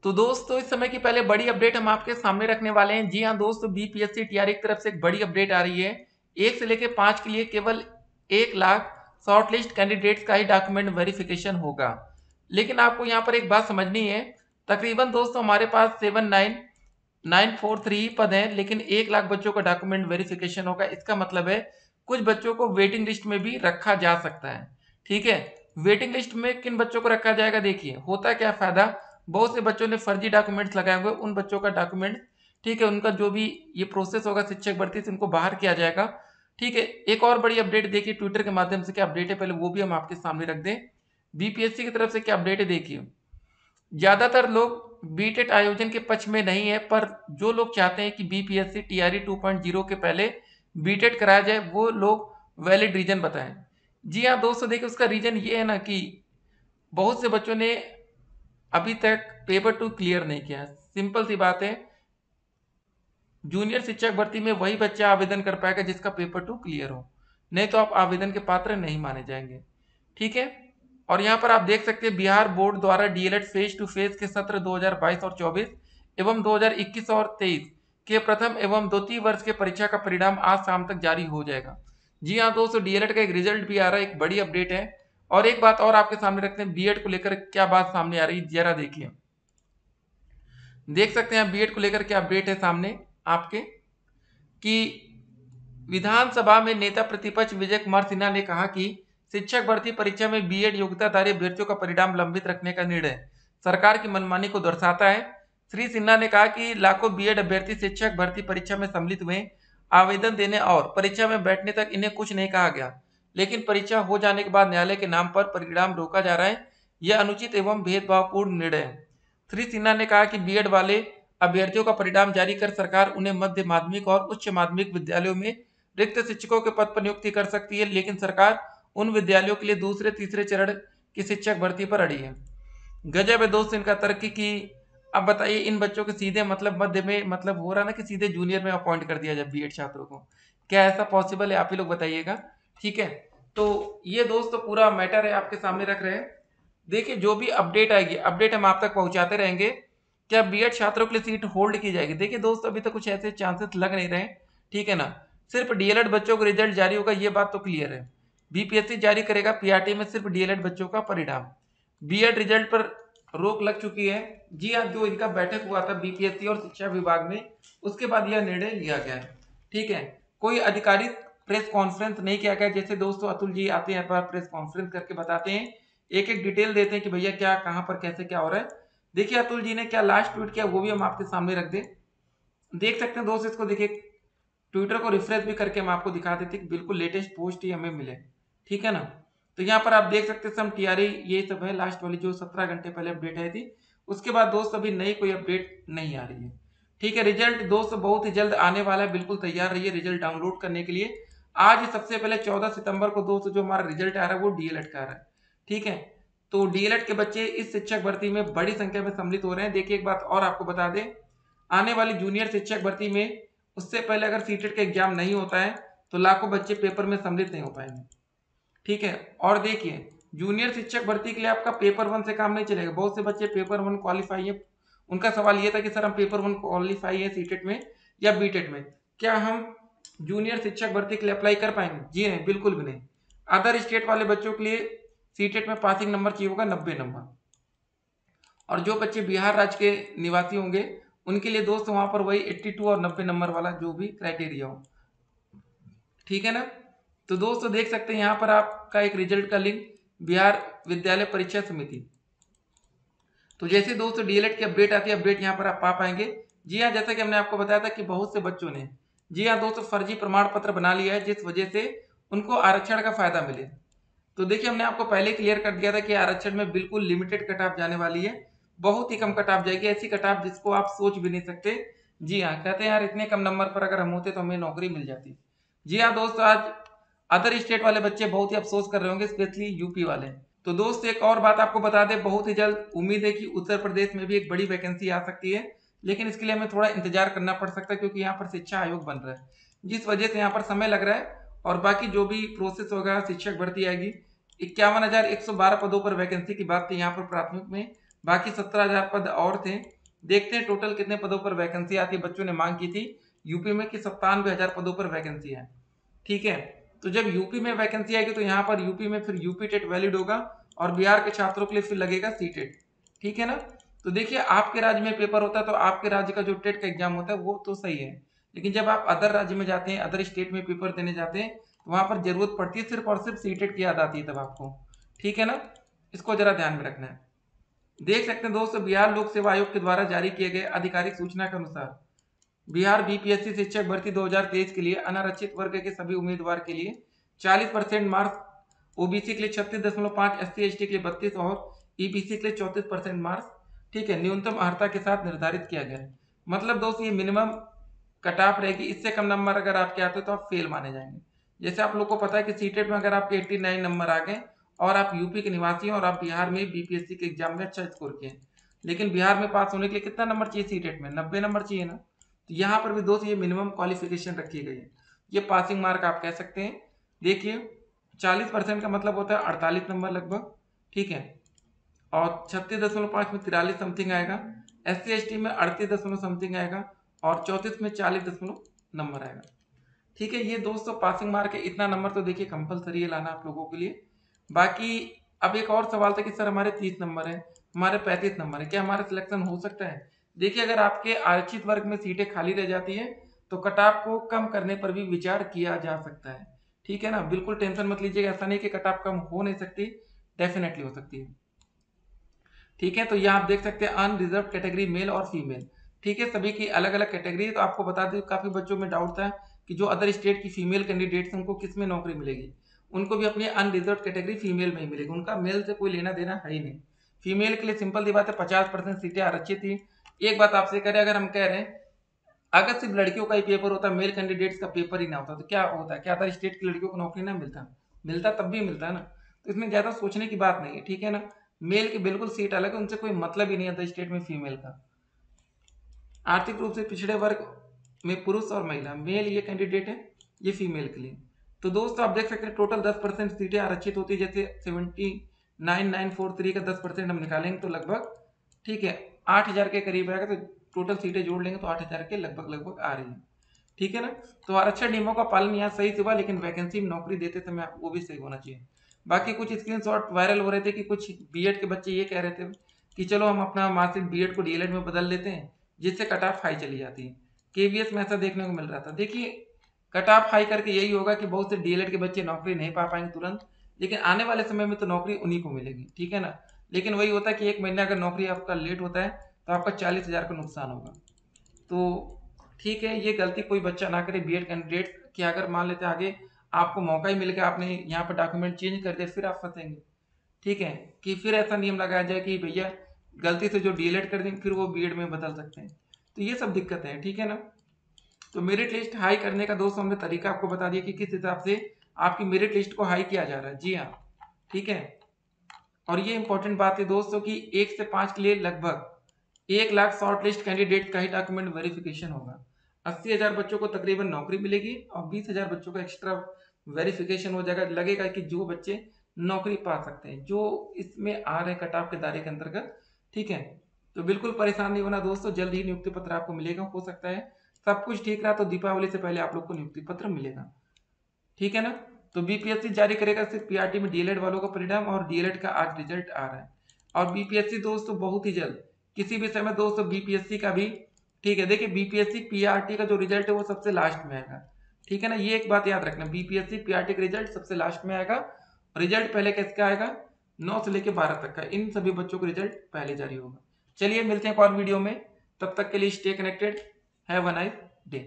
तो दोस्तों इस समय की पहले बड़ी अपडेट हम आपके सामने रखने वाले हैं। जी हाँ दोस्तों, बीपीएससी टीआरई की तरफ से एक बड़ी अपडेट आ रही है। 1 से लेकर 5 के लिए केवल 1 लाख शॉर्टलिस्ट कैंडिडेट्स का ही डॉक्यूमेंट वेरिफिकेशन होगा। लेकिन आपको यहाँ पर एक बात समझनी है। तकरीबन दोस्तों हमारे पास 79943 पद हैं, लेकिन 1 लाख बच्चों का डॉक्यूमेंट वेरिफिकेशन होगा। इसका मतलब है कुछ बच्चों को वेटिंग लिस्ट में भी रखा जा सकता है। ठीक है, वेटिंग लिस्ट में किन बच्चों को रखा जाएगा? देखिए होता क्या फायदा, बहुत से बच्चों ने फर्जी डॉक्यूमेंट्स लगाए हुए, उन बच्चों का डॉक्यूमेंट, ठीक है, उनका जो भी ये प्रोसेस होगा शिक्षक भर्ती से, उनको बाहर किया जाएगा। ठीक है, एक और बड़ी अपडेट देखिए, ट्विटर के माध्यम से क्या अपडेट है, पहले वो भी हम आपके सामने रख दें। बीपीएससी की तरफ से क्या अपडेट है देखिए। ज्यादातर लोग बीटेट आयोजन के पक्ष में नहीं है, पर जो लोग चाहते हैं कि बीपीएससी टीआरई 2.0 के पहले बीटेट कराया जाए, वो लोग वैलिड रीजन बताएं। जी हाँ दोस्तों, देखिए उसका रीजन ये है ना कि बहुत से बच्चों ने अभी तक पेपर 2 क्लियर नहीं किया। सिंपल सी बात है, जूनियर शिक्षक भर्ती में वही बच्चा आवेदन कर पाएगा जिसका पेपर 2 क्लियर हो, नहीं तो आप आवेदन के पात्र नहीं माने जाएंगे। ठीक है, और यहाँ पर आप देख सकते हैं बिहार बोर्ड द्वारा डीएलएड फेस टू फेस के सत्र 2022 और 24 एवं 2021 और 23 के प्रथम एवं द्वितीय वर्ष के परीक्षा का परिणाम आज शाम तक जारी हो जाएगा। जी हाँ दोस्तों, डीएलएड का एक रिजल्ट भी आ रहा है, एक बड़ी अपडेट है। और एक बात और आपके सामने रखते हैं, बीएड को लेकर क्या बात सामने आ रही है, जरा देखिए। देख सकते हैं बीएड को लेकर क्या अपडेट है सामने आपके, कि विधानसभा में नेता प्रतिपक्ष विजय कुमार सिन्हा ने कहा कि शिक्षक भर्ती परीक्षा में बीएड योग्यताधारी अभ्यर्थियों का परिणाम लंबित रखने का निर्णय सरकार की मनमानी को दर्शाता है। श्री सिन्हा ने कहा कि लाखों बीएड अभ्यर्थी शिक्षक भर्ती परीक्षा में सम्मिलित हुए, आवेदन देने और परीक्षा में बैठने तक इन्हें कुछ नहीं कहा गया, लेकिन परीक्षा हो जाने के बाद न्यायालय के नाम पर परिणाम रोका जा रहा है। यह अनुचित एवं भेदभावपूर्ण निर्णय है। श्री सिन्हा ने कहा कि बीएड वाले अभ्यर्थियों का परिणाम जारी कर सरकार उन्हें मध्य माध्यमिक और उच्च माध्यमिक विद्यालयों में रिक्त शिक्षकों के पद पर नियुक्ति कर सकती है, लेकिन सरकार उन विद्यालयों के लिए दूसरे तीसरे चरण की शिक्षक भर्ती पर अड़ी है। गजब है दोस्त इनका तर्क कि अब बताइए, इन बच्चों के सीधे मतलब मध्य में मतलब हो रहा ना कि सीधे जूनियर में अपॉइंट कर दिया जाए बीएड छात्रों को। क्या ऐसा पॉसिबल है? आप ही लोग बताइएगा। ठीक है, तो ये दोस्त पूरा मैटर है आपके सामने रख रहे हैं। देखिए जो भी अपडेट आएगी, अपडेट हम आप तक पहुंचाते रहेंगे। क्या बीएड छात्रों के लिए सीट होल्ड की जाएगी? देखिए दोस्तों अभी तक कुछ ऐसे चांसेस लग नहीं रहे। ठीक है ना, सिर्फ डीएलएड बच्चों को रिजल्ट जारी होगा, ये बात तो क्लियर है। बीपीएससी जारी करेगा पीआरटी में सिर्फ डीएलएड बच्चों का परिणाम। बीएड रिजल्ट पर रोक लग चुकी है। जी हाँ, जो इनका बैठक हुआ था बीपीएससी और शिक्षा विभाग में, उसके बाद यह निर्णय लिया गया है। ठीक है, कोई आधिकारिक प्रेस कॉन्फ्रेंस नहीं किया गया। जैसे दोस्तों अतुल जी आते हैं पर प्रेस कॉन्फ्रेंस करके बताते हैं, एक एक डिटेल देते हैं कि भैया क्या कहाँ पर कैसे क्या हो रहा है। देखिए अतुल जी ने क्या लास्ट ट्वीट किया, वो भी हम आपके सामने रख दें। देख सकते हैं दोस्त, इसको देखिए, ट्विटर को रिफ्रेश भी करके हम आपको दिखा देते कि बिल्कुल लेटेस्ट पोस्ट ही हमें मिले। ठीक है ना, तो यहाँ पर आप देख सकते हैं सम टीआरई ये सब है, लास्ट वाली जो 17 घंटे पहले अपडेट आई थी। उसके बाद दोस्त अभी नई कोई अपडेट नहीं आ रही है। ठीक है, रिजल्ट दोस्त बहुत ही जल्द आने वाला है, बिल्कुल तैयार रहिए रिजल्ट डाउनलोड करने के लिए। आज सबसे पहले 14 सितंबर को दोस्त जो हमारा रिजल्ट आ रहा है वो डीएलएड का आ रहा है। ठीक है, तो डीएलएड के बच्चे इस शिक्षक भर्ती में बड़ी संख्या में सम्मिलित हो रहे हैं। देखिए एक बात और आपको बता दें, आने वाली जूनियर शिक्षक भर्ती में उससे पहले अगर सीटेट का एग्जाम नहीं होता है तो लाखों बच्चे पेपर में सम्मिलित नहीं हो पाएंगे। ठीक है, और देखिए जूनियर शिक्षक भर्ती के लिए आपका पेपर 1 से काम नहीं चलेगा। बहुत से बच्चे पेपर 1 क्वालिफाई है, उनका सवाल ये था कि सर हम पेपर 1 क्वालिफाई है सीटेट में या बीटेट में, क्या हम जूनियर शिक्षक भर्ती के लिए अप्लाई कर पाएंगे? जी नहीं, बिल्कुल भी नहीं। अदर स्टेट वाले बच्चों के लिए सीटेट में पासिंग नंबर चाहिए होगा 90 नंबर, और जो बच्चे बिहार राज्य के निवासी होंगे उनके लिए दोस्त वहां पर वही 82 और 90 नंबर वाला जो भी क्राइटेरिया हो। ठीक है ना, तो दोस्तों देख सकते हैं यहाँ पर आपका एक रिजल्ट का लिंक, बिहार विद्यालय परीक्षा समिति। तो जैसे दोस्तों डीएलएड की अपडेट आती है, अपडेट यहाँ पर आप पा पाएंगे। जी हाँ, जैसा कि हमने आपको बताया था कि बहुत से बच्चों ने, जी हाँ दोस्तों, फर्जी प्रमाण पत्र बना लिया है जिस वजह से उनको आरक्षण का फायदा मिले। तो देखिए हमने आपको पहले क्लियर कर दिया था कि आरक्षण में बिल्कुल लिमिटेड कट ऑफ जाने वाली है, बहुत ही कम कट ऑफ जाएगी, ऐसी कट ऑफ जिसको आप सोच भी नहीं सकते। जी हाँ, कहते हैं यार इतने कम नंबर पर अगर हम होते तो हमें नौकरी मिल जाती। जी हाँ दोस्तों, आज अदर स्टेट वाले बच्चे बहुत ही अफसोस कर रहे होंगे, स्पेशली यूपी वाले। तो दोस्त एक और बात आपको बता दें, बहुत ही जल्द उम्मीद है कि उत्तर प्रदेश में भी एक बड़ी वैकेंसी आ सकती है, लेकिन इसके लिए हमें थोड़ा इंतजार करना पड़ सकता है क्योंकि यहाँ पर शिक्षा आयोग बन रहा है, जिस वजह से यहाँ पर समय लग रहा है। और बाकी जो भी प्रोसेस होगा, शिक्षक भर्ती आएगी, 51,112 पदों पर वैकेंसी की बात थी यहाँ पर प्राथमिक में, बाकी 17,000 पद और थे। देखते हैं टोटल कितने पदों पर वैकेंसी आती है। बच्चों ने मांग की थी यूपी में कि 97,000 पदों पर वैकेंसी है। ठीक है, तो जब यूपी में वैकेंसी आएगी तो यहाँ पर यूपी में फिर यूपी टेट वैलिड होगा और बिहार के छात्रों के लिए फिर लगेगा सी टेट। ठीक है ना। तो देखिए आपके राज्य में पेपर होता है तो आपके राज्य का जो टेट का एग्जाम होता है वो तो सही है, लेकिन जब आप अदर राज्य में जाते हैं, अदर स्टेट में पेपर देने जाते हैं, तो वहां पर जरूरत पड़ती है सिर्फ और सिर्फ सी टेट की याद आती है तब आपको। ठीक है ना, इसको जरा ध्यान में रखना है। देख सकते हैं दोस्तों, बिहार लोक सेवा आयोग के द्वारा जारी किए गए आधिकारिक सूचना के अनुसार बिहार बीपीएससी शिक्षक भर्ती 2023 के लिए अनारक्षित वर्ग के सभी उम्मीदवार के लिए 40% मार्क्स, ओबीसी के लिए 36.5, एससी एसटी के लिए 32 और ईबीसी के लिए 34% मार्क्स, ठीक है, न्यूनतम अर्हता के साथ निर्धारित किया गया है। मतलब दोस्त ये मिनिमम कट ऑफ रहेगी, इससे कम नंबर अगर आपके आते तो आप फेल माने जाएंगे। जैसे आप लोग को पता है कि सीटेट में अगर आपके 89 नंबर आ गए और आप यूपी के निवासी हैं और आप बिहार में बीपीएससी के एग्जाम में अच्छा स्कोर किए, लेकिन बिहार में पास होने के लिए कितना नंबर चाहिए सीटेट में? 90 नंबर चाहिए ना। तो यहाँ पर भी दोस्त ये मिनिमम क्वालिफिकेशन रखी गई है, ये पासिंग मार्क आप कह सकते हैं। देखिए 40% का मतलब होता है 48 नंबर लगभग, ठीक है, और 36.5 में 43 समथिंग आएगा, एस सी में 38 समथिंग आएगा और 34 में 40 नंबर आएगा। ठीक है, ये दोस्तों पासिंग मार्क है, इतना नंबर तो देखिए कंपलसरी है लाना आप लोगों के लिए। बाकी अब एक और सवाल था कि सर हमारे 30 नंबर है, हमारे 35 नंबर है, क्या हमारा सिलेक्शन हो सकता है? देखिए अगर आपके आरक्षित वर्ग में सीटें खाली रह जाती है तो कट ऑफ को कम करने पर भी विचार किया जा सकता है। ठीक है ना, बिल्कुल टेंशन मत लीजिएगा, ऐसा नहीं कि कट ऑफ कम हो नहीं सकती, डेफिनेटली हो सकती है। ठीक है, तो यहाँ आप देख सकते हैं अनरिजर्व कैटेगरी मेल और फीमेल, ठीक है, सभी की अलग अलग कैटेगरी है। तो आपको बता दें काफी बच्चों में डाउट था कि जो अदर स्टेट की फीमेल कैंडिडेट्स हैं उनको किस में नौकरी मिलेगी, उनको भी अपनी अनरिजर्व कैटेगरी फीमेल में ही मिलेगी, उनका मेल से कोई लेना देना है ही नहीं। फीमेल के लिए सिंपल सी बात है 50% सीटें आरक्षित थी। एक बात आपसे करें, अगर हम कह रहे हैं अगर सिर्फ लड़कियों का ही पेपर होता, मेल कैंडिडेट्स का पेपर ही ना होता, तो क्या होता? क्या अदर स्टेट की लड़कियों को नौकरी ना मिलता? मिलता, तब भी मिलता है ना। तो इसमें ज्यादा सोचने की बात नहीं है, ठीक है ना। मेल की बिल्कुल सीट अलग है, उनसे कोई मतलब ही नहीं अदर स्टेट में फीमेल का। आर्थिक रूप से पिछड़े वर्ग में पुरुष और महिला, मेल ये कैंडिडेट है, ये फीमेल के लिए। तो दोस्तों आप देख सकते हैं टोटल 10% सीटें आरक्षित होती है, जैसे 79,943 का 10% हम निकालेंगे तो लगभग, ठीक है, 8,000 के करीब आएगा। तो टोटल सीटें जोड़ लेंगे तो 8,000 के लगभग लगभग आ रही है। ठीक है ना, तो आरक्षण नियमों का पालन यहाँ सही से हुआ, लेकिन वैकेंसी में नौकरी देते समय वो भी सही होना चाहिए। बाकी कुछ स्क्रीनशॉट वायरल हो रहे थे कि कुछ बीएड के बच्चे ये कह रहे थे कि चलो हम अपना मार्कशीट बीएड को डीएलएड में बदल लेते हैं, जिससे कट ऑफ हाई चली जाती है। केवीएस में ऐसा देखने को मिल रहा था। देखिए कट ऑफ हाई करके यही होगा कि बहुत से डीएलएड के बच्चे नौकरी नहीं पा पाएंगे तुरंत, लेकिन आने वाले समय में तो नौकरी उन्हीं को मिलेगी। ठीक है ना, लेकिन वही होता है कि एक महीना अगर नौकरी आपका लेट होता है तो आपका 40,000 का नुकसान होगा। तो ठीक है, ये गलती कोई बच्चा ना करे बीएड कैंडिडेट कि अगर मान लेते आगे आपको मौका ही मिल गया, आपने यहाँ पर डॉक्यूमेंट चेंज कर दिया, फिर आप फंसेंगे। ठीक है, कि फिर ऐसा नियम लगाया जाए कि भैया गलती से जो डीएलएड कर देंगे फिर वो बीएड में बदल सकते हैं। तो ये सब दिक्कतें हैं, ठीक है ना। तो मेरिट लिस्ट हाई करने का दोस्तों हमने तरीका आपको बता दिया कि किस हिसाब से आपकी मेरिट लिस्ट को हाई किया जा रहा है। जी हाँ, ठीक है। और ये इंपॉर्टेंट बात है दोस्तों कि 1 से 5 के लिए लगभग 1 लाख शॉर्ट लिस्ट कैंडिडेट का ही डॉक्यूमेंट वेरिफिकेशन होगा। 80,000 बच्चों को तकरीबन नौकरी मिलेगी और 20,000 बच्चों का एक्स्ट्रा वेरिफिकेशन हो जाएगा। लगेगा कि जो बच्चे नौकरी पा सकते हैं, जो इसमें आ रहे कट ऑफ के दायरे के अंतर्गत। ठीक है, तो बिल्कुल परेशान नहीं होना दोस्तों, जल्द ही नियुक्ति पत्र आपको मिलेगा। हो सकता है सब कुछ ठीक रहा तो दीपावली से पहले आप लोग को नियुक्ति पत्र मिलेगा। ठीक है ना। तो बीपीएससी जारी करेगा सिर्फ पीआरटी में डीएलएड वालों का परिणाम, और डीएलएड का आज रिजल्ट आ रहा है। और बीपीएससी दोस्तों बहुत ही जल्द किसी भी समय दोस्तों बीपीएससी का भी, ठीक है, देखिए बीपीएससी पीआरटी का जो रिजल्ट है वो सबसे लास्ट में आएगा। ठीक है ना, ये एक बात याद रखना, बीपीएससी पीआरटी का रिजल्ट सबसे लास्ट में आएगा। रिजल्ट पहले किसका आएगा? 9 से लेकर 12 तक का, इन सभी बच्चों का रिजल्ट पहले जारी होगा। चलिए मिलते हैं एक और वीडियो में, तब तक के लिए stay connected, have a nice day.